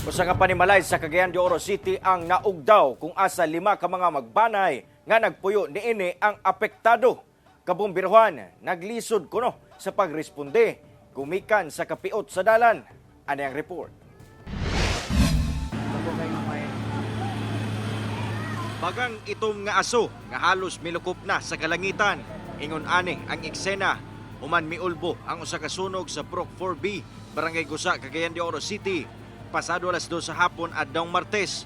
Usa ka panimalay sa Cagayan de Oro City ang naugdaw kung asa 5 ka mga magbanay nga nagpuyo niini ang apektado. Kabumbiruhan naglisod kuno sa pagresponde gumikan sa kapiot sa dalan. Ano ang report? Bagang itom nga aso nga halos milukop na sa kalangitan. Ingon ani ang eksena. Human miulbo ang usa ka sunog sa Proc 4B, Barangay Gusa, Cagayan de Oro City. Pasado alas 2 sa hapon adtong Martes.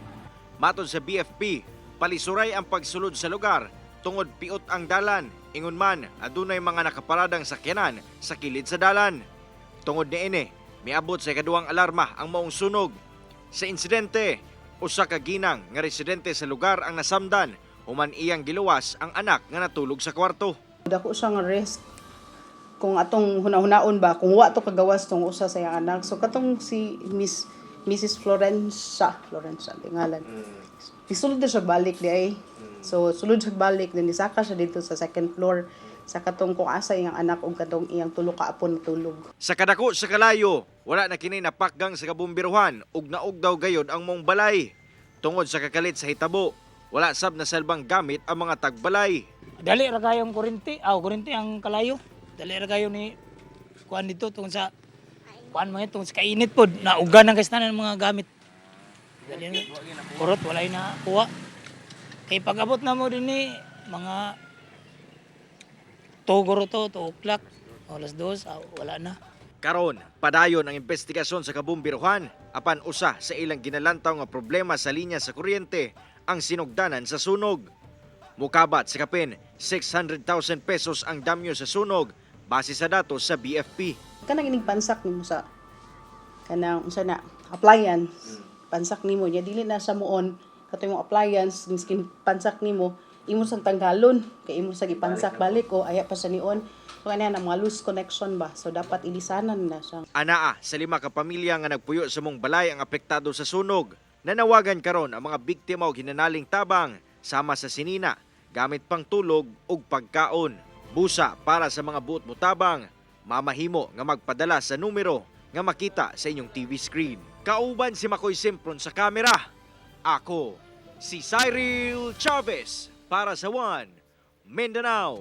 Matod sa BFP, palisuray ang pagsulod sa lugar tungod piot ang dalan. Ingon man, adunay mga nakaparadang sakyanan sa kilid sa dalan. Tungod niini, miabot sa ikaduhang alarma ang maong sunog. Sa insidente, usa ka ginang nga residente sa lugar ang nasamdan, human iyang giluwas ang anak nga natulog sa kwarto. Dako siya nga risk kung atong hunahunaon ba kung wa to kagawas tong usa sa iyang anak. So katong si Mrs. Florencia ngalan. Isulod na siya balik di ay. So sulod siya balik then isaka siya dito sa second floor sa katong kung asa iyang anak ug katong iyang tulo ka apon natulog. Sa kadako sa kalayo, wala na kini napakgang sa kabumbiruhan ug naugdaw gayod ang mong balay. Tungod sa kakalit sa hitabo, wala sab na salbang gamit ang mga tagbalay. Dali ra kayong kurinti, kurinti ang kalayo. Dali ra kayo ni kuan dito tungod sa kuan mga tungod sa kainit pod, naugan ang kastanan ng mga gamit. Dali na. Kurot walay na kuha. Kay pag-abot na mo din ni mga tugoro to, 2 o'clock, alas 2, wala na. Karon, padayon ang investigasyon sa kabumbiruhan apan usa sa ilang ginalantaw nga problema sa linya sa kuryente ang sinugdanan sa sunog. Mukabat sa kapin 600,000 pesos ang damyo sa sunog base sa datos sa BFP. Kanang ining pansak nimo sa kanang unsa na appliance. Pansak nimo nya dili na sa muon katong imong appliance miskin pansak nimo imo sang tanggalon kay imo sa gipansak balik o aya pa sa nion. So kanina na mga loose connection ba. So dapat ilisanan na siya. Anaa sa 5 ka pamilya nga nagpuyo sa mong balay ang apektado sa sunog. Nanawagan karon ang mga biktima og hinanaling tabang sama sa sinina, gamit pang tulog ug pagkaon. Busa para sa mga buot mo tabang, mamahimo nga magpadala sa numero nga makita sa inyong TV screen. Kauban si Makoy Simpron sa kamera. Ako, si Cyril Chavez para sa One Mindanao.